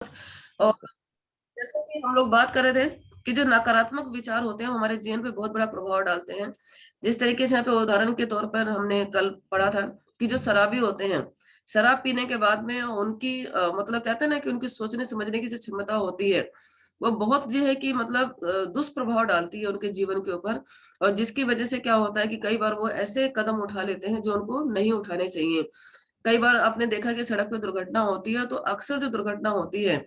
और जैसे कि हम लोग बात कर रहे थे कि जो नकारात्मक विचार होते हैं वो हमारे जीवन पे बहुत बड़ा प्रभाव डालते हैं। जिस तरीके से यहाँ पे उदाहरण के तौर पर हमने कल पढ़ा था कि जो शराबी होते हैं, शराब पीने के बाद में उनकी मतलब कहते हैं ना कि उनकी सोचने समझने की जो क्षमता होती है वो बहुत जो है कि मतलब दुष्प्रभाव डालती है उनके जीवन के ऊपर। और जिसकी वजह से क्या होता है कि कई बार वो ऐसे कदम उठा लेते हैं जो उनको नहीं उठाने चाहिए। कई बार आपने देखा कि सड़क पे दुर्घटना होती है तो अक्सर जो दुर्घटना होती है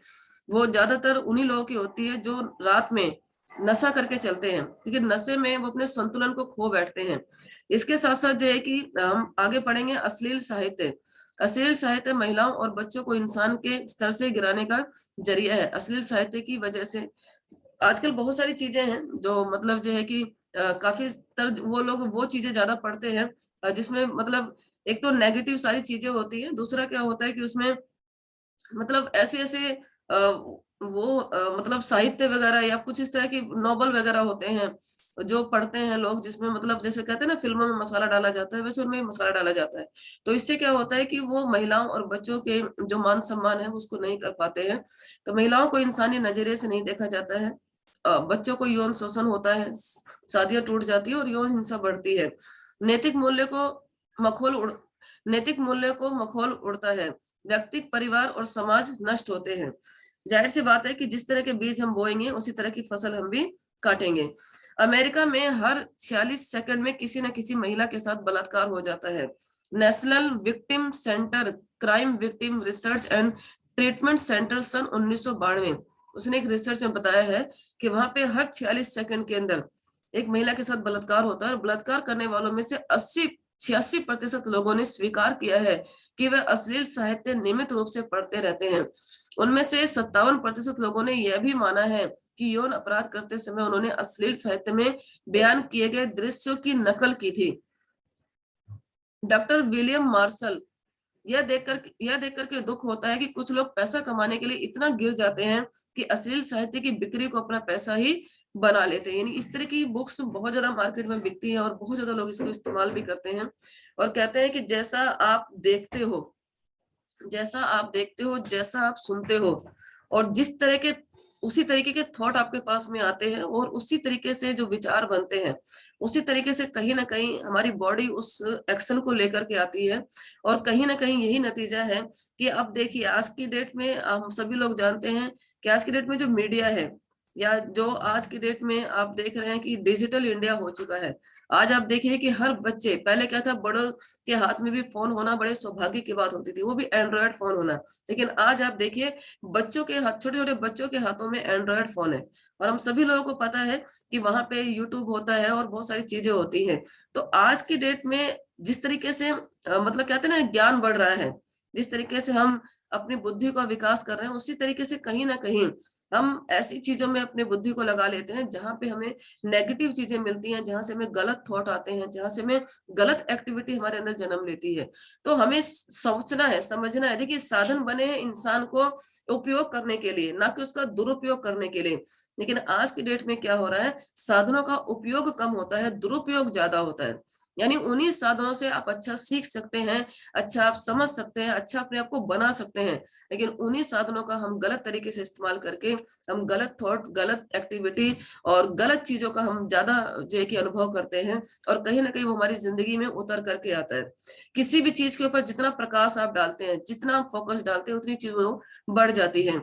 वो ज्यादातर उन्हीं लोगों की होती है जो रात में नशा करके चलते हैं, क्योंकि नशे में वो अपने संतुलन को खो बैठते हैं। इसके साथ साथ जो है कि हम आगे पढ़ेंगे अश्लील साहित्य। अश्लील साहित्य महिलाओं और बच्चों को इंसान के स्तर से गिराने का जरिया है। अश्लील साहित्य की वजह से आजकल बहुत सारी चीजें हैं जो मतलब जो है कि काफी स्तर वो लोग वो चीजें ज्यादा पढ़ते हैं जिसमें मतलब एक तो नेगेटिव सारी चीजें होती है, दूसरा क्या होता है कि उसमें मतलब ऐसे ऐसे वो मतलब साहित्य वगैरह या कुछ इस तरह की नॉवल वगैरह होते हैं जो पढ़ते हैं लोग, जिसमें मतलब जैसे कहते हैं ना फिल्मों में मसाला डाला जाता है वैसे उनमें मसाला डाला जाता है। तो इससे क्या होता है कि वो महिलाओं और बच्चों के जो मान सम्मान है वो उसको नहीं कर पाते हैं। तो महिलाओं को इंसानी नजरिए से नहीं देखा जाता है, बच्चों को यौन शोषण होता है, शादियां टूट जाती है और यौन हिंसा बढ़ती है। नैतिक मूल्य को मखोल उड़ नैतिक मूल्य को मखोल उड़ता है। व्यक्ति, परिवार और समाज नष्ट होते हैं। जाहिर सी बात है कि जिस तरह के बीज हम बोएंगे उसी तरह की फसल हम भी काटेंगे। अमेरिका में हर 46 सेकंड में किसी न किसी महिला के साथ बलात्कार हो जाता है। National victim centre crime victim research and treatment centre सन 1992 उसने एक रिसर्च में बताया है कि वहां पे हर 46 सेकंड के अंदर एक महिला के साथ बलात्कार होता है और बलात्कार करने वालों में से 86% लोगों ने स्वीकार किया है कि वे अश्लील साहित्य नियमित रूप से पढ़ते रहते हैं। उनमें से 57% लोगों ने यह भी माना है कि यौन अपराध करते समय उन्होंने अश्लील साहित्य में बयान किए गए दृश्यों की नकल की थी। डॉक्टर विलियम मार्शल, यह देखकर के दुख होता है कि कुछ लोग पैसा कमाने के लिए इतना गिर जाते हैं कि अश्लील साहित्य की बिक्री को अपना पैसा ही बना लेते हैं। यानी इस तरह की बुक्स बहुत ज्यादा मार्केट में बिकती है और बहुत ज्यादा लोग इसको इस्तेमाल भी करते हैं। और कहते हैं कि जैसा आप देखते हो जैसा आप सुनते हो और जिस तरह के उसी तरीके के थॉट आपके पास में आते हैं और उसी तरीके से जो विचार बनते हैं उसी तरीके से कहीं ना कहीं हमारी बॉडी उस एक्शन को लेकर के आती है। और कहीं ना कहीं यही नतीजा है कि अब देखिए आज की डेट में हम सभी लोग जानते हैं कि आज की डेट में जो मीडिया है या जो आज की डेट में आप देख रहे हैं कि डिजिटल इंडिया हो चुका है। आज आप देखिए कि हर बच्चे, पहले क्या था, बड़ों के हाथ में भी फोन होना बड़े सौभाग्य की बात होती थी, वो भी एंड्रॉयड फोन होना। लेकिन आज आप देखिए बच्चों के हाथ, छोटे छोटे बच्चों के हाथों में एंड्रॉयड फोन है। और हम सभी लोगों को पता है कि वहां पे यूट्यूब होता है और बहुत सारी चीजें होती हैं। तो आज की डेट में जिस तरीके से मतलब कहते हैं ना ज्ञान बढ़ रहा है, जिस तरीके से हम अपनी बुद्धि का विकास कर रहे हैं उसी तरीके से कहीं ना कहीं हम ऐसी चीजों में अपनी बुद्धि को लगा लेते हैं जहां पे हमें नेगेटिव चीजें मिलती हैं, जहां से हमें गलत थॉट आते हैं, जहां से हमें गलत एक्टिविटी हमारे अंदर जन्म लेती है। तो हमें सोचना है, समझना है। देखिए साधन बने हैं इंसान को उपयोग करने के लिए, ना कि उसका दुरुपयोग करने के लिए। लेकिन आज की डेट में क्या हो रहा है, साधनों का उपयोग कम होता है, दुरुपयोग ज्यादा होता है। यानी उन्हीं साधनों से आप अच्छा सीख सकते हैं, अच्छा आप समझ सकते हैं, अच्छा अपने आप को बना सकते हैं। लेकिन उन्हीं साधनों का हम गलत तरीके से इस्तेमाल करके हम गलत थॉट, गलत एक्टिविटी और गलत चीजों का हम ज्यादा जो है कि अनुभव करते हैं। और कहीं ना कहीं वो हमारी जिंदगी में उतर करके आता है। किसी भी चीज के ऊपर जितना प्रकाश आप डालते हैं, जितना आप फोकस डालते हैं, उतनी चीज वो बढ़ जाती है।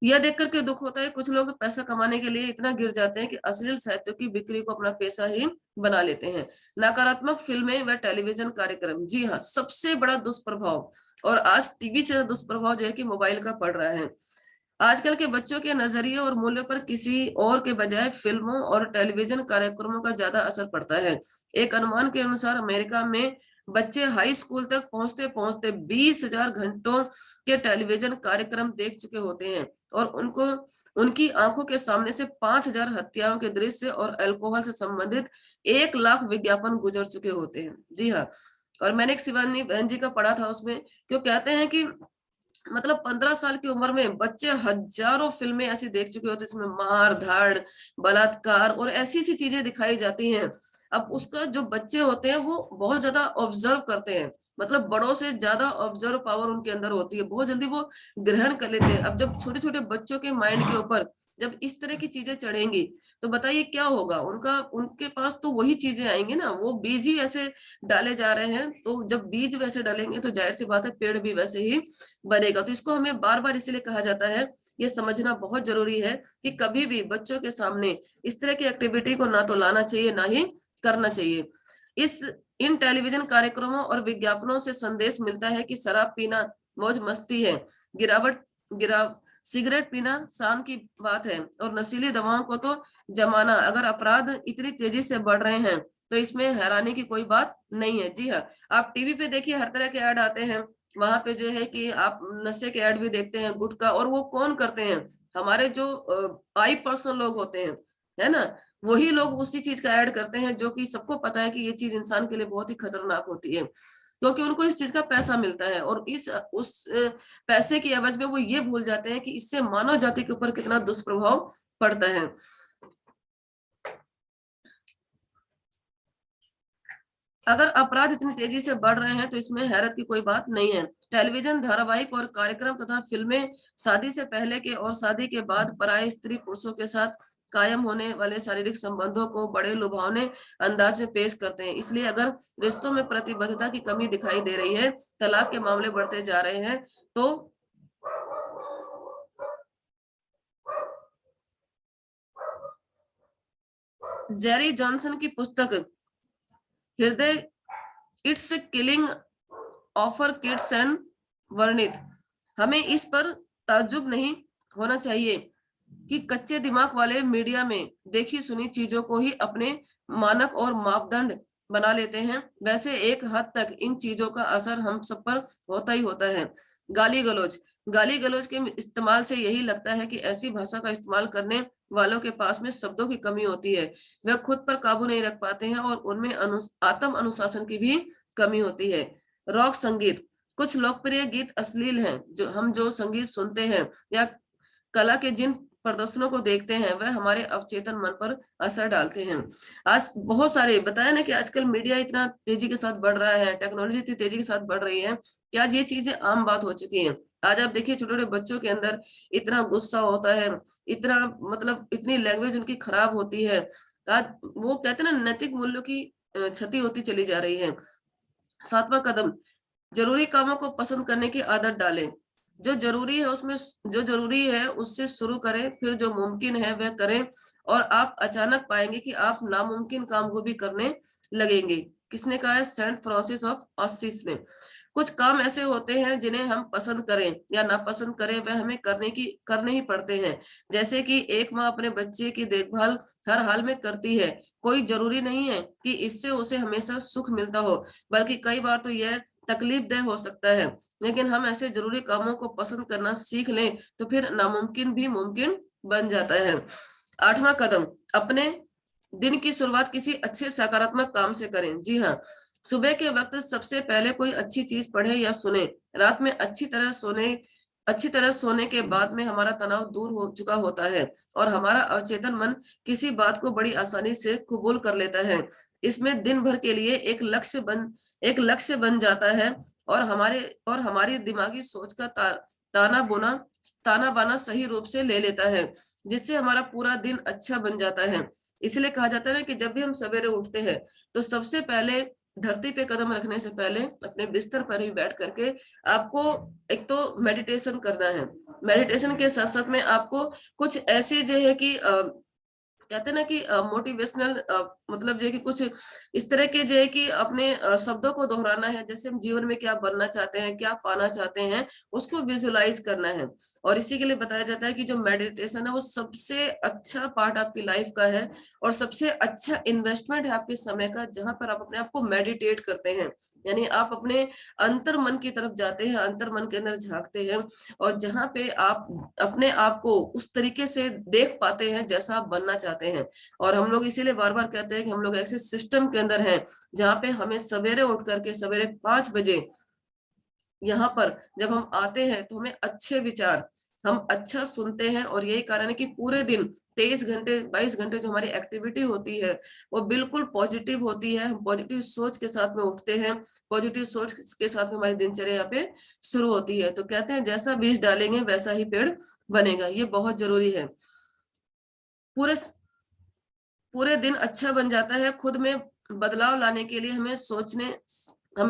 यह देख करके दुख होता है कुछ लोग पैसा कमाने के लिए इतना गिर जाते हैं कि अश्लील साहित्य की बिक्री को अपना पेशा ही बना लेते हैं। नकारात्मक फिल्में व टेलीविजन कार्यक्रम, जी हाँ, सबसे बड़ा दुष्प्रभाव। और आज टीवी से दुष्प्रभाव जो है कि मोबाइल का पड़ रहा है। आजकल के बच्चों के नजरिए और मूल्यों पर किसी और के बजाय फिल्मों और टेलीविजन कार्यक्रमों का ज्यादा असर पड़ता है। एक अनुमान के अनुसार अमेरिका में बच्चे हाई स्कूल तक पहुंचते पहुंचते 20,000 घंटों के टेलीविजन कार्यक्रम देख चुके होते हैं। और उनको उनकी आंखों के सामने से 5,000 हत्याओं के दृश्य और अल्कोहल से संबंधित 1 लाख विज्ञापन गुजर चुके होते हैं। जी हाँ। और मैंने एक शिवानी बहन जी का पढ़ा था, उसमें क्यों कहते हैं कि मतलब 15 साल की उम्र में बच्चे हजारों फिल्में ऐसी देख चुके होते हैं जिसमें मार धाड़, बलात्कार और ऐसी सी चीजें दिखाई जाती हैं अब उसका जो बच्चे होते हैं वो बहुत ज्यादा ऑब्जर्व करते हैं, मतलब बड़ों से ज्यादा ऑब्जर्व पावर उनके अंदर होती है, बहुत जल्दी वो ग्रहण कर लेते हैं। अब जब छोटे छोटे बच्चों के माइंड के ऊपर जब इस तरह की चीजें चढ़ेंगी तो बताइए क्या होगा उनका, उनके पास तो वही चीजें आएंगी ना, वो बीज ही ऐसे डाले जा रहे हैं, तो जब बीज वैसे डालेंगे तो जाहिर सी बात है पेड़ भी वैसे ही बनेगा। तो इसको हमें बार बार इसीलिए कहा जाता है, ये समझना बहुत जरूरी है कि कभी भी बच्चों के सामने इस तरह की एक्टिविटी को ना तो लाना चाहिए ना ही करना चाहिए। इस इन टेलीविजन कार्यक्रमों और विज्ञापनों से संदेश मिलता है कि शराब पीना मौज मस्ती है, गिरावट गिरा सिगरेट पीना शान की बात है, और नशीली दवाओं को तो जमाना। अगर अपराध इतनी तेजी से बढ़ रहे हैं तो इसमें हैरानी की कोई बात नहीं है। जी हाँ, आप टीवी पे देखिए हर तरह के ऐड आते हैं, वहां पे जो है कि आप नशे के ऐड भी देखते हैं, गुटखा, और वो कौन करते हैं, हमारे जो आई पर्सन लोग होते हैं, है ना, वही लोग उसी चीज का ऐड करते हैं, जो कि सबको पता है कि ये चीज इंसान के लिए बहुत ही खतरनाक होती है, क्योंकि उनको इस चीज का पैसा मिलता है, और इस उस पैसे की एवज में वो ये भूल जाते हैं कि इससे मानव जाति के ऊपर कितना दुष्प्रभाव पड़ता है। अगर अपराध इतनी तेजी से बढ़ रहे हैं तो इसमें हैरत की कोई बात नहीं है। टेलीविजन धारावाहिक और कार्यक्रम तथा फिल्में शादी से पहले के और शादी के बाद पराये स्त्री पुरुषों के साथ कायम होने वाले शारीरिक संबंधों को बड़े लुभावने अंदाज में पेश करते हैं। इसलिए अगर रिश्तों में प्रतिबद्धता की कमी दिखाई दे रही है, तलाक के मामले बढ़ते जा रहे हैं, तो जेरी जॉनसन की पुस्तक हृदय it's killing offer kids and वर्णित, हमें इस पर ताज्जुब नहीं होना चाहिए कि कच्चे दिमाग वाले मीडिया में देखी सुनी चीजों को ही अपने मानक और मापदंड बना लेते हैं। वैसे एक हद तक इन चीजों का असर हम सब पर होता ही होता है। गाली गलौज, गाली गलौज के इस्तेमाल से यही लगता है कि ऐसी भाषा का इस्तेमाल करने वालों के पास में शब्दों की कमी होती है, वे खुद पर काबू नहीं रख पाते हैं और उनमें आत्म अनुशासन की भी कमी होती है। रॉक संगीत, कुछ लोकप्रिय गीत अश्लील हैं, जो संगीत सुनते हैं या कला के जिन प्रदर्शनों को देखते हैं वह हमारे अवचेतन मन पर असर डालते हैं। आज बहुत सारे बताया ना कि आजकल मीडिया इतना तेजी के साथ बढ़ रहा है, टेक्नोलॉजी इतनी तेजी के साथ बढ़ रही है कि आज ये चीजें आम बात हो चुकी हैं। आज आप देखिए छोटे छोटे बच्चों के अंदर इतना गुस्सा होता है, इतना मतलब इतनी लैंग्वेज उनकी खराब होती है। आज वो कहते हैं ना नैतिक मूल्यों की क्षति होती चली जा रही है। 7वां कदम, जरूरी कामों को पसंद करने की आदत डालें। जो जरूरी है उसमें जो जरूरी है उससे शुरू करें, फिर जो मुमकिन है वह करें, और आप अचानक पाएंगे कि आप नामुमकिन काम को भी करने लगेंगे। किसने कहा है? सेंट फ्रांसिस ऑफ असीस ने। कुछ काम ऐसे होते हैं जिन्हें हम पसंद करें या नापसंद करें वह हमें करने ही पड़ते हैं। जैसे कि एक माँ अपने बच्चे की देखभाल हर हाल में करती है। कोई जरूरी नहीं है कि इससे उसे हमेशा सुख मिलता हो, बल्कि कई बार तो यह तकलीफदेह हो सकता है। लेकिन हम ऐसे जरूरी कामों को पसंद करना सीख लें तो फिर नामुमकिन भी मुमकिन बन जाता है। 8वां कदम, अपने दिन की शुरुआत किसी अच्छे सकारात्मक काम से करें। जी हाँ, सुबह के वक्त सबसे पहले कोई अच्छी चीज पढ़े या सुने। रात में अच्छी तरह सोने के बाद में हमारा तनाव दूर हो चुका होता है और हमारा अवचेतन मन किसी बात को बड़ी आसानी से कबूल कर लेता है। इसमें दिन भर के लिए एक लक्ष्य बन जाता है, और हमारी दिमागी सोच का ताना बुना ताना बाना सही रूप से ले लेता है, जिससे हमारा पूरा दिन अच्छा बन जाता है। इसलिए कहा जाता है ना कि जब भी हम सवेरे उठते हैं तो सबसे पहले धरती पे कदम रखने से पहले अपने बिस्तर पर ही बैठ करके आपको एक तो मेडिटेशन करना है। मेडिटेशन के साथ साथ में आपको कुछ ऐसी जो है कि कहते हैं ना कि मोटिवेशनल मतलब जो है कि कुछ इस तरह के जो है कि अपने शब्दों को दोहराना है, जैसे हम जीवन में क्या बनना चाहते हैं, क्या पाना चाहते हैं, उसको विजुलाइज करना है। और इसी के लिए बताया जाता है कि जो मेडिटेशन है वो सबसे अच्छा पार्ट आपकी लाइफ का है, और सबसे अच्छा इन्वेस्टमेंट है आपके समय का, जहां पर आप अपने आप को मेडिटेट करते हैं, यानी आप अपने अंतर मन की तरफ जाते हैं, अंतर मन के अंदर झांकते हैं, और जहां पे आप अपने आप को उस तरीके से देख पाते हैं जैसा आप बनना चाहते हैं। और हम लोग इसीलिए बार बार कहते हैं कि हम लोग ऐसे सिस्टम के अंदर हैं जहाँ पे हमें सवेरे उठ करके सवेरे 5 बजे यहाँ पर जब हम आते हैं तो हमें अच्छे विचार, हम अच्छा सुनते हैं, और यही कारण है कि पूरे दिन 23 घंटे 22 घंटे जो हमारी एक्टिविटी होती है वो बिल्कुल पॉजिटिव होती है। हम पॉजिटिव सोच के साथ में उठते हैं, पॉजिटिव सोच के साथ में हमारी दिनचर्या यहाँ पे शुरू होती है। तो कहते हैं जैसा बीज डालेंगे वैसा ही पेड़ बनेगा, ये बहुत जरूरी है। पूरे पूरे दिन अच्छा बन जाता है। खुद में बदलाव लाने के लिए हमें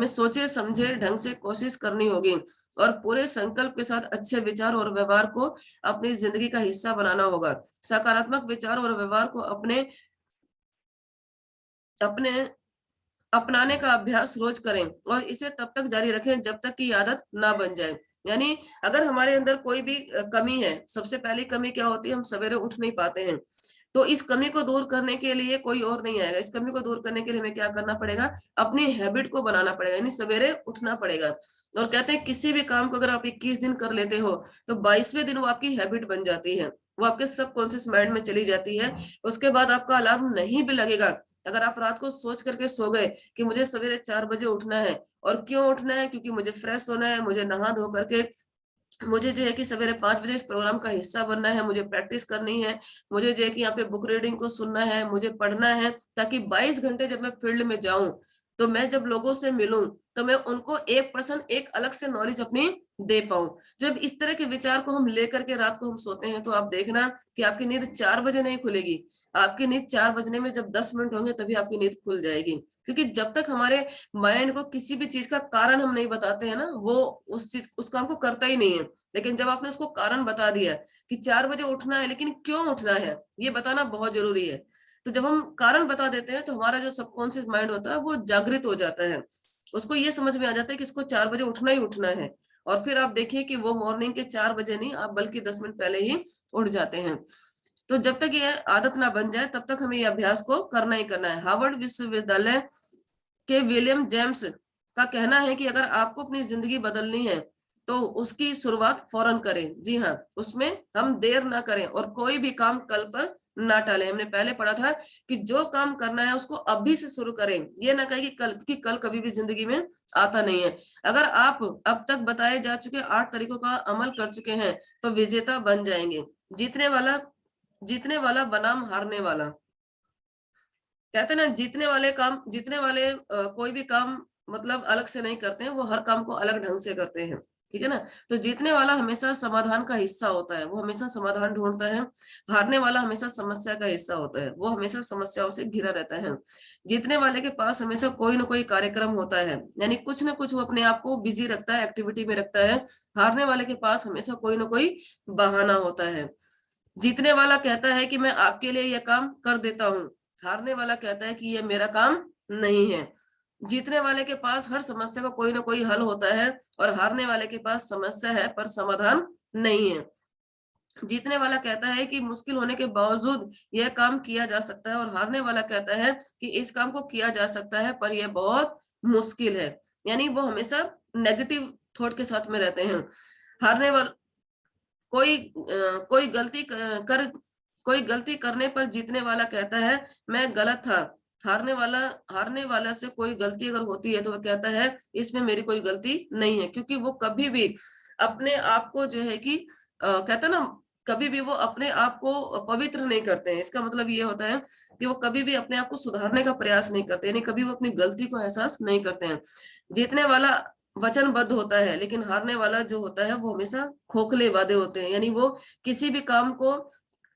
सोचे समझे ढंग से कोशिश करनी होगी, और पूरे संकल्प के साथ अच्छे विचार और व्यवहार को अपनी जिंदगी का हिस्सा बनाना होगा। सकारात्मक विचार और व्यवहार को अपने अपने अपनाने का अभ्यास रोज करें, और इसे तब तक जारी रखें जब तक कि आदत ना बन जाए। यानी अगर हमारे अंदर कोई भी कमी है, सबसे पहली कमी क्या होती है, हम सवेरे उठ नहीं पाते हैं। तो इस कमी को दूर करने के लिए कोई और नहीं आएगा। इस कमी को दूर करने के लिए हमें क्या करना पड़ेगा, अपनी हैबिट को बनाना पड़ेगा, यानी सवेरे उठना पड़ेगा। और कहते हैं किसी भी काम को अगर आप 21 दिन कर लेते हो तो 22वें दिन वो आपकी हैबिट बन जाती है, वो आपके सबकॉन्शियस माइंड में चली जाती है। उसके बाद आपका अलार्म नहीं भी लगेगा। अगर आप रात को सोच करके सो गए कि मुझे सवेरे 4 बजे उठना है, और क्यों उठना है, क्योंकि मुझे फ्रेश होना है, मुझे नहा धो करके मुझे जो है कि सवेरे 5 बजे इस प्रोग्राम का हिस्सा बनना है, मुझे प्रैक्टिस करनी है, मुझे जो है कि यहाँ पे बुक रीडिंग को सुनना है, मुझे पढ़ना है, ताकि 22 घंटे जब मैं फील्ड में जाऊं तो मैं जब लोगों से मिलूं तो मैं उनको 1% एक अलग से नॉलेज अपनी दे पाऊं। जब इस तरह के विचार को हम लेकर के रात को हम सोते हैं तो आप देखना कि आपकी नींद 4 बजे नहीं खुलेगी। आपकी नींद 4 बजने में जब 10 मिनट होंगे तभी आपकी नींद खुल जाएगी। क्योंकि जब तक हमारे माइंड को किसी भी चीज का कारण हम नहीं बताते हैं ना, वो उस काम को करता ही नहीं है। लेकिन जब आपने उसको कारण बता दिया कि 4 बजे उठना है, लेकिन क्यों उठना है ये बताना बहुत जरूरी है। तो जब हम कारण बता देते हैं तो हमारा जो सबकॉन्शियस माइंड होता है वो जागृत हो जाता है, उसको ये समझ में आ जाता है कि इसको 4 बजे उठना ही उठना है। और फिर आप देखिए कि वो मॉर्निंग के 4 बजे नहीं, आप बल्कि 10 मिनट पहले ही उठ जाते हैं। तो जब तक ये आदत ना बन जाए तब तक हमें ये अभ्यास को करना ही करना है। हार्वर्ड विश्वविद्यालय के विलियम जेम्स का कहना है कि अगर आपको अपनी जिंदगी बदलनी है तो उसकी शुरुआत फौरन करें। जी हाँ, उसमें हम देर ना करें और कोई भी काम कल पर ना टालें। हमने पहले पढ़ा था कि जो काम करना है उसको अभी से शुरू करें, ये ना कहें कि कल कभी भी जिंदगी में आता नहीं है। अगर आप अब तक बताए जा चुके 8 तरीकों का अमल कर चुके हैं तो विजेता बन जाएंगे। जीतने वाला बनाम हारने वाला। कहते हैं ना, जीतने वाले कोई भी काम मतलब अलग से नहीं करते हैं, वो हर काम को अलग ढंग से करते हैं। ठीक है ना। तो जीतने वाला हमेशा समाधान का हिस्सा होता है, वो हमेशा समाधान ढूंढता है। हारने वाला हमेशा समस्या का हिस्सा होता है, वो हमेशा समस्याओं से घिरा रहता है। जीतने वाले के पास हमेशा कोई ना कोई कार्यक्रम होता है, यानी कुछ ना कुछ वो अपने आप को बिजी रखता है, एक्टिविटी में रखता है। हारने वाले के पास हमेशा कोई ना कोई बहाना होता है। जीतने वाला कहता है कि मैं आपके लिए यह काम कर देता हूँ, हारने वाला कहता है कि यह मेरा काम नहीं है। जीतने वाले के पास हर समस्या का कोई ना कोई हल होता है, और हारने वाले के पास समस्या है पर समाधान नहीं है। जीतने वाला कहता है कि मुश्किल होने के बावजूद यह काम किया जा सकता है, और हारने वाला कहता है कि इस काम को किया जा सकता है पर यह बहुत मुश्किल है। यानी वो हमेशा नेगेटिव थॉट के साथ में रहते हैं। हारने वाला कोई कोई कोई गलती करने पर जीतने वाला कहता है मैं गलत था। हारने वाला से कोई गलती अगर होती है तो वो कहता है इसमें मेरी कोई गलती नहीं है। क्योंकि वो कभी भी अपने आप को जो है कि कहता है ना, कभी भी वो अपने आप को पवित्र नहीं करते हैं। इसका मतलब ये होता है कि वो कभी भी अपने आप को सुधारने का प्रयास नहीं करते, यानी कभी वो अपनी गलती को एहसास नहीं करते हैं। जीतने वाला वचनबद्ध होता है, लेकिन हारने वाला जो होता है वो हमेशा खोखले वादे होते हैं, यानी वो किसी भी काम को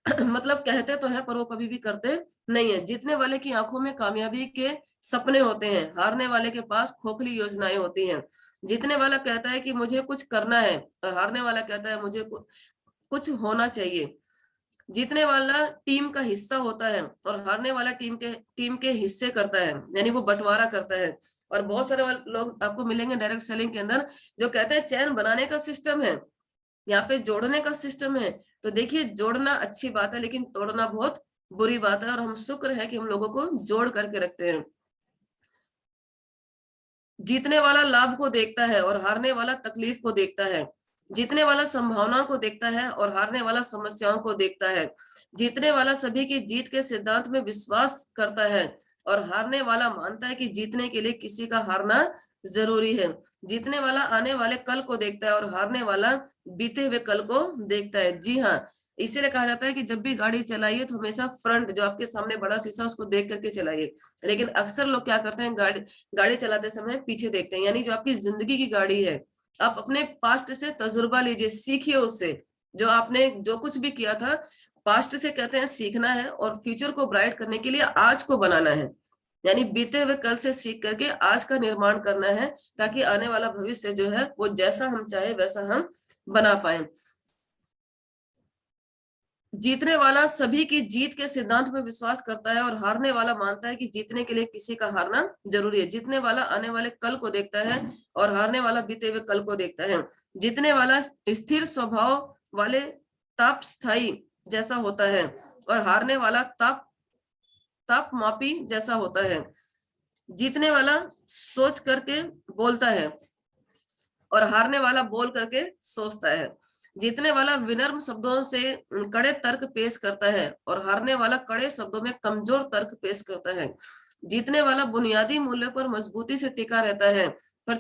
मतलब कहते तो हैं पर वो कभी भी करते नहीं है। जीतने वाले की आंखों में कामयाबी के सपने होते हैं, हारने वाले के पास खोखली योजनाएं होती हैं। जीतने वाला कहता है कि मुझे कुछ करना है, और हारने वाला कहता है मुझे कुछ होना चाहिए। जीतने वाला टीम का हिस्सा होता है, और हारने वाला टीम के हिस्से करता है, यानी वो बंटवारा करता है। और बहुत सारे लोग आपको मिलेंगे डायरेक्ट सेलिंग के अंदर जो कहते हैं चैन बनाने का सिस्टम है, यहाँ पे जोड़ने का सिस्टम है। तो देखिए, जोड़ना अच्छी बात है लेकिन तोड़ना बहुत बुरी बात है, और हम शुक्र है कि हम लोगों को जोड़ करके रखते हैं। जीतने वाला लाभ को देखता है और हारने वाला तकलीफ को देखता है। जीतने वाला संभावनाओं को देखता है और हारने वाला समस्याओं को देखता है। जीतने वाला सभी की जीत के सिद्धांत में विश्वास करता है, और हारने वाला मानता है कि जीतने के लिए किसी का हारना जरूरी है। जीतने वाला आने वाले कल को देखता है और हारने वाला बीते हुए कल को देखता है। जी हाँ, इसीलिए कहा जाता है कि जब भी गाड़ी चलाइए तो हमेशा फ्रंट जो आपके सामने बड़ा शीशा उसको देख करके चलाइए। लेकिन अक्सर लोग क्या करते हैं, गाड़ी गाड़ी चलाते समय पीछे देखते हैं। यानी जो आपकी जिंदगी की गाड़ी है, आप अपने पास्ट से तजुर्बा लीजिए, सीखिए उससे। जो आपने जो कुछ भी किया था, पास्ट से कहते हैं सीखना है, और फ्यूचर को ब्राइट करने के लिए आज को बनाना है। यानी बीते हुए कल से सीख करके आज का निर्माण करना है, ताकि आने वाला भविष्य जो है वो जैसा हम चाहे वैसा हम बना पाए। जीतने वाला सभी की जीत के सिद्धांत में विश्वास करता है, और हारने वाला मानता है कि जीतने के लिए किसी का हारना जरूरी है। जीतने वाला आने वाले कल को देखता है, और हारने वाला बीते हुए कल को देखता है। जीतने वाला स्थिर स्वभाव वाले ताप स्थायी जैसा होता है, और हारने वाला ताप ताप मापी जैसा होता है। जीतने वाला सोच करके बोलता है, और हारने वाला बोल करके सोचता है। जीतने वाला विनम्र शब्दों से कड़े तर्क पेश करता है, और हारने वाला कड़े शब्दों में कमजोर तर्क पेश करता है। जीतने वाला बुनियादी मूल्यों पर मजबूती से टिका रहता है, पर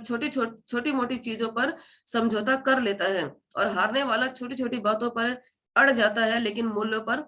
छोटी मोटी चीजों पर समझौता कर लेता है, और हारने वाला छोटी छोटी बातों पर अड़ जाता है, लेकिन मूल्यों पर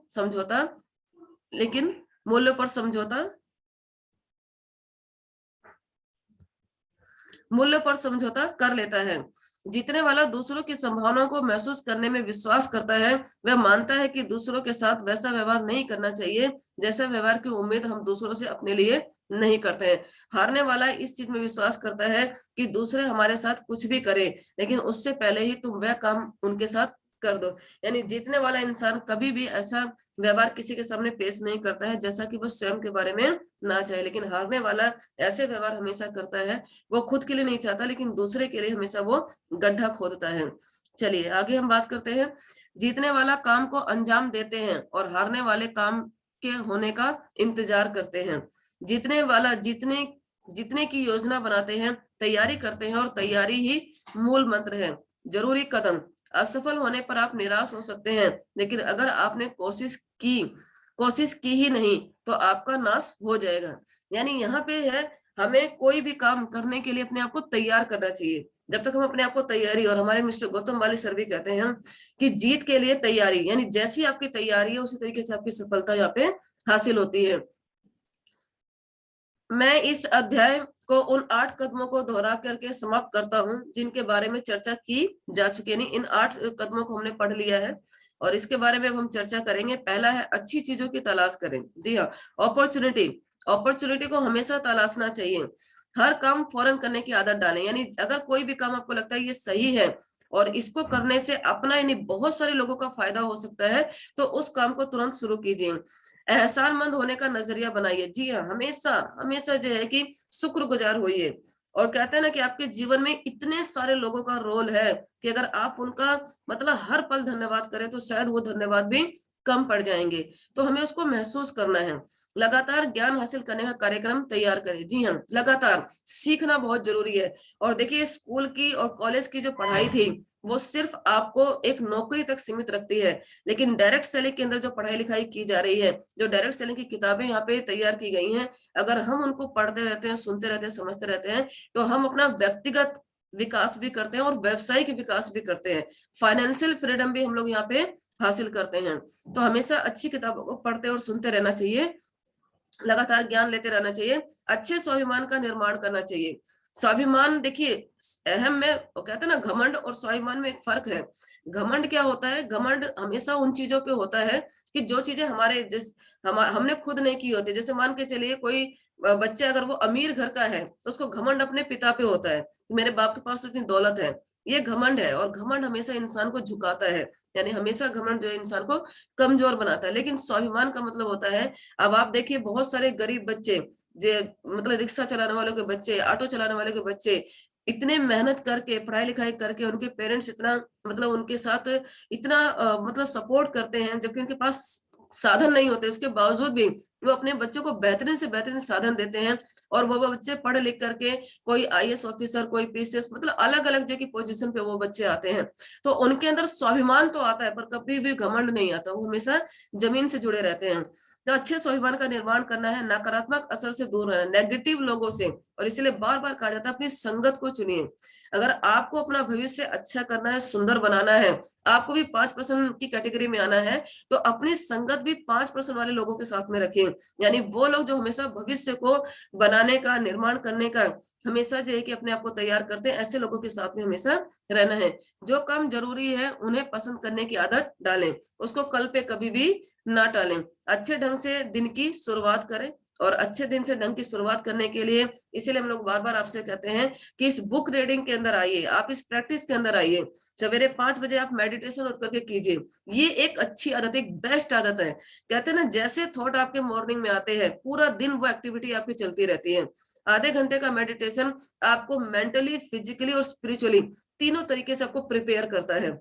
समझौता कर लेता है। जीतने वाला दूसरों की संभावनाओं को महसूस करने में विश्वास करता है। वह मानता है कि दूसरों के साथ वैसा व्यवहार नहीं करना चाहिए जैसा व्यवहार की उम्मीद हम दूसरों से अपने लिए नहीं करते हैं। हारने वाला इस चीज में विश्वास करता है कि दूसरे हमारे साथ कुछ भी करें, लेकिन उससे पहले ही तुम वह काम उनके साथ कर दो। यानी जीतने वाला इंसान कभी भी ऐसा व्यवहार किसी के सामने पेश नहीं करता है जैसा कि वो स्वयं के बारे में ना चाहे, लेकिन हारने वाला ऐसे व्यवहार हमेशा करता है, वो खुद के लिए नहीं चाहता लेकिन दूसरे के लिए हमेशा वो गड्ढा खोदता है। चलिए आगे हम बात करते हैं। जीतने वाला काम को अंजाम देते हैं, और हारने वाले काम के होने का इंतजार करते हैं। जीतने वाला जीतने की योजना बनाते हैं, तैयारी करते हैं, और तैयारी ही मूल मंत्र है। जरूरी कदम। असफल होने पर आप निराश हो सकते हैं, लेकिन अगर आपने कोशिश की ही नहीं तो आपका नाश हो जाएगा। यानी यहाँ पे है, हमें कोई भी काम करने के लिए अपने आप को तैयार करना चाहिए। जब तक हम अपने आप को तैयारी, और हमारे मिस्टर गौतम वाली सर भी कहते हैं कि जीत के लिए तैयारी, यानी जैसी आपकी तैयारी है उसी तरीके से आपकी सफलता यहाँ पे हासिल होती है। मैं इस अध्याय को उन 8 कदमों को दोहरा करके समाप्त करता हूँ जिनके बारे में चर्चा की जा चुकी है। इन 8 कदमों को हमने पढ़ लिया है, और इसके बारे में अब हम चर्चा करेंगे। पहला है अच्छी चीजों की तलाश करें। जी हाँ, अपॉर्चुनिटी को हमेशा तलाशना चाहिए। हर काम फौरन करने की आदत डालें। यानी अगर कोई भी काम आपको लगता है ये सही है और इसको करने से अपना यानी बहुत सारे लोगों का फायदा हो सकता है, तो उस काम को तुरंत शुरू कीजिए। एहसानमंद होने का नजरिया बनाइए। जी हाँ, हमेशा हमेशा जो है कि शुक्रगुजार होइए। और कहते हैं ना कि आपके जीवन में इतने सारे लोगों का रोल है कि अगर आप उनका मतलब हर पल धन्यवाद करें तो शायद वो धन्यवाद भी कम पड़ जाएंगे। तो हमें उसको महसूस करना है। लगातार ज्ञान हासिल करने का कार्यक्रम तैयार करें। जी हाँ, लगातार सीखना बहुत जरूरी है। और देखिए, स्कूल की और कॉलेज की जो पढ़ाई थी वो सिर्फ आपको एक नौकरी तक सीमित रखती है, लेकिन डायरेक्ट सेलिंग के अंदर जो पढ़ाई लिखाई की जा रही है, जो डायरेक्ट सेलिंग की किताबें यहाँ पे तैयार की गई हैं, अगर हम उनको पढ़ते रहते हैं, सुनते रहते हैं, समझते रहते हैं, तो हम अपना व्यक्तिगत विकास भी करते हैं और व्यावसायिक विकास भी करते हैं। फाइनेंशियल फ्रीडम भी हम लोग यहाँ पे हासिल करते हैं। तो हमेशा अच्छी किताबों को पढ़ते और सुनते रहना चाहिए, लगातार ज्ञान लेते रहना चाहिए, अच्छे स्वाभिमान का निर्माण करना चाहिए। स्वाभिमान देखिए अहम में, वो कहते हैं ना, घमंड और स्वाभिमान में एक फर्क है। घमंड क्या होता है? घमंड हमेशा उन चीजों पे होता है कि जो चीजें हमारे हमने खुद नहीं की होती। जैसे मान के चलिए कोई बच्चा अगर वो अमीर घर का है तो उसको घमंड अपने पिता पे होता है, मेरे बाप के पास इतनी दौलत है। ये घमंड है, और घमंड हमेशा इंसान को झुकाता है। यानी हमेशा घमंड जो है इंसान को कमजोर बनाता है। लेकिन स्वाभिमान का मतलब होता है, अब आप देखिए बहुत सारे गरीब बच्चे, जो मतलब रिक्शा चलाने वालों के बच्चे, ऑटो चलाने वाले के बच्चे, इतने मेहनत करके पढ़ाई लिखाई करके उनके पेरेंट्स इतना मतलब उनके साथ इतना मतलब सपोर्ट करते हैं, जबकि उनके पास साधन नहीं होते, उसके बावजूद भी वो अपने बच्चों को बेहतरीन से बेहतरीन साधन देते हैं, और वो बच्चे पढ़ लिख करके कोई आईएएस ऑफिसर, कोई पीसीएस, मतलब अलग अलग जगह की पोजीशन पे वो बच्चे आते हैं। तो उनके अंदर स्वाभिमान तो आता है, पर कभी भी घमंड नहीं आता, वो हमेशा जमीन से जुड़े रहते हैं। तो अच्छे स्वाभिमान का निर्माण करना है, नकारात्मक असर से दूर रहना, नेगेटिव लोगों से, और इसीलिए बार बार कहा जाता है अपनी संगत को चुनिए। अगर आपको अपना भविष्य अच्छा करना है, सुंदर बनाना है, आपको भी 5% की कैटेगरी में आना है, तो अपनी संगत भी 5% वाले लोगों के साथ में रखें। यानी वो लोग जो हमेशा भविष्य को बनाने का, निर्माण करने का हमेशा जो है कि अपने आप को तैयार करते हैं, ऐसे लोगों के साथ में हमेशा रहना है। जो काम जरूरी है उन्हें पसंद करने की आदत डालें, उसको कल पे कभी भी ना टालें। अच्छे ढंग से दिन की शुरुआत करें, और अच्छे दिन से ढंग की शुरुआत करने के लिए इसीलिए हम लोग बार बार आपसे कहते हैं कि इस बुक रीडिंग के अंदर आइए, आप इस प्रैक्टिस के अंदर आइए। सवेरे 5 बजे आप मेडिटेशन उठ करके कीजिए। ये एक अच्छी आदत, एक बेस्ट आदत है। कहते हैं ना, जैसे थॉट आपके मॉर्निंग में आते हैं, पूरा दिन वो एक्टिविटी आपकी चलती रहती है। आधे घंटे का मेडिटेशन आपको मेंटली, फिजिकली और स्पिरिचुअली तीनों तरीके से आपको प्रिपेयर करता है।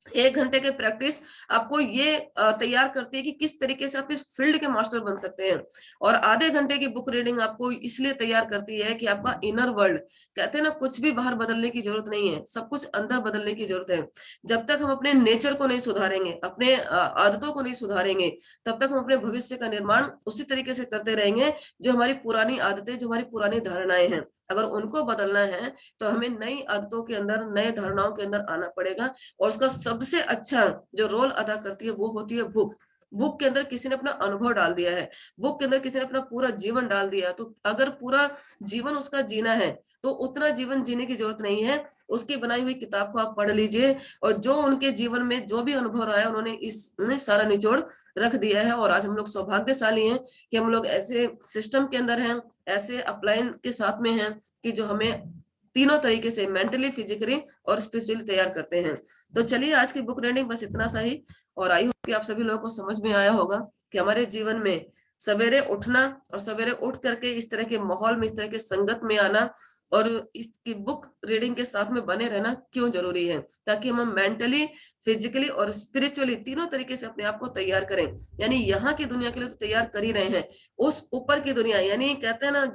1 घंटे की प्रैक्टिस आपको ये तैयार करती है कि किस तरीके से आप इस फील्ड के मास्टर बन सकते हैं। और आधे घंटे की बुक रीडिंग आपको इसलिए तैयार करती है कि आपका इनर वर्ल्ड, कहते हैं ना, कुछ भी बाहर बदलने की जरूरत नहीं है, सब कुछ अंदर बदलने की जरूरत है। जब तक हम अपने नेचर को नहीं सुधारेंगे, अपने आदतों को नहीं सुधारेंगे, तब तक हम अपने भविष्य का निर्माण उसी तरीके से करते रहेंगे। जो हमारी पुरानी आदतें, जो हमारी पुरानी धारणाएं हैं, अगर उनको बदलना है तो हमें नई आदतों के अंदर, नए धारणाओं के अंदर आना पड़ेगा। और उसका सबसे अच्छा जो रोल अदा करती है वो होती है बुक। बुक के अंदर किसी ने अपना अनुभव डाल दिया है, बुक के अंदर किसी ने अपना पूरा जीवन डाल दिया है। तो अगर पूरा जीवन उसका जीना है तो उतना जीवन जीने की जरूरत नहीं है, उसकी बनाई हुई किताब को आप पढ़ लीजिए, और जो उनके जीवन में जो भी अनुभव रहा है उन्होंने इसमें सारा निचोड़ रख दिया है। और आज हम लोग सौभाग्यशाली हैं कि हम लोग ऐसे सिस्टम के अंदर हैं, ऐसे अपलाइन के साथ में हैं कि जो हमें तीनों तरीके से मेंटली, फिजिकली और स्पिरिचुअली तैयार करते हैं। तो चलिए, आज की बुक रीडिंग बस इतना सा ही, और आई होप कि आप सभी लोगों को समझ में आया होगा कि हमारे जीवन में सवेरे उठना, और सवेरे उठ करके इस तरह के माहौल में, इस तरह के संगत में आना, और इसकी बुक रीडिंग के साथ में बने रहना क्यों जरूरी है, ताकि हम मेंटली, फिजिकली और स्पिरिचुअली तीनों तरीके से अपने आप को तैयार करें। यानी यहाँ की दुनिया के लिए तो तैयार कर ही रहे हैं, उस ऊपर की दुनिया, यानी कहते हैं ना,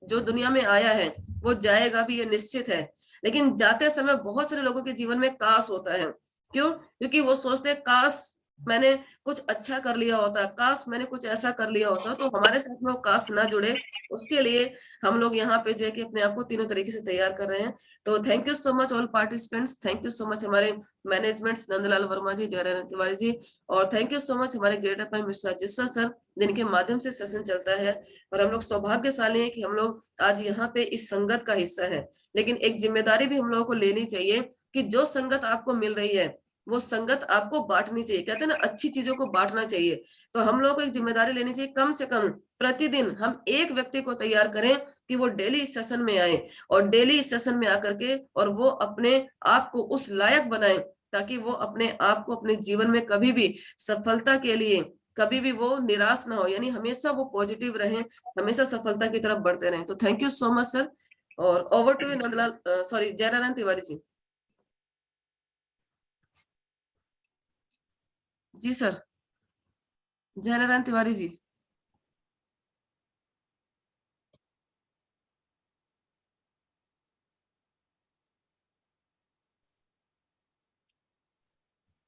जो दुनिया में आया है वो जाएगा भी, ये निश्चित है। लेकिन जाते समय बहुत सारे लोगों के जीवन में काश होता है। क्यों? क्योंकि वो सोचते हैं काश मैंने कुछ अच्छा कर लिया होता, काश मैंने कुछ ऐसा कर लिया होता। तो हमारे साथ में वो काश ना जुड़े, उसके लिए हम लोग यहाँ पे जो है कि अपने आप को तीनों तरीके से तैयार कर रहे हैं। तो thank you so much all participants, thank you so much हमारे मैनेजमेंट नंदलाल वर्मा जी, जयराम तिवारी जी, और थैंक यू सो मच हमारे greater point mister Rajeshwar sir, जिनके माध्यम से सेशन चलता है। और हम लोग सौभाग्यशाली हैं कि हम लोग आज यहाँ पे इस संगत का हिस्सा है। लेकिन एक जिम्मेदारी भी हम लोगों को लेनी चाहिए कि जो संगत आपको मिल रही है वो संगत आपको बांटनी चाहिए। कहते हैं ना, अच्छी चीजों को बांटना चाहिए। तो हम लोगों को एक जिम्मेदारी लेनी चाहिए, कम से कम प्रतिदिन हम एक व्यक्ति को तैयार करें कि वो डेली इस सेशन में आए, और डेली इस सेशन में आकर के और वो अपने आप को उस लायक बनाए, ताकि वो अपने आप को अपने जीवन में कभी भी सफलता के लिए कभी भी वो निराश ना हो, यानी हमेशा वो पॉजिटिव रहे, हमेशा सफलता की तरफ बढ़ते रहें। तो thank you so much sir, और over to Nandlal, sorry, Jainarayan Tiwari ji. जी सर, जयनारायण तिवारी जी।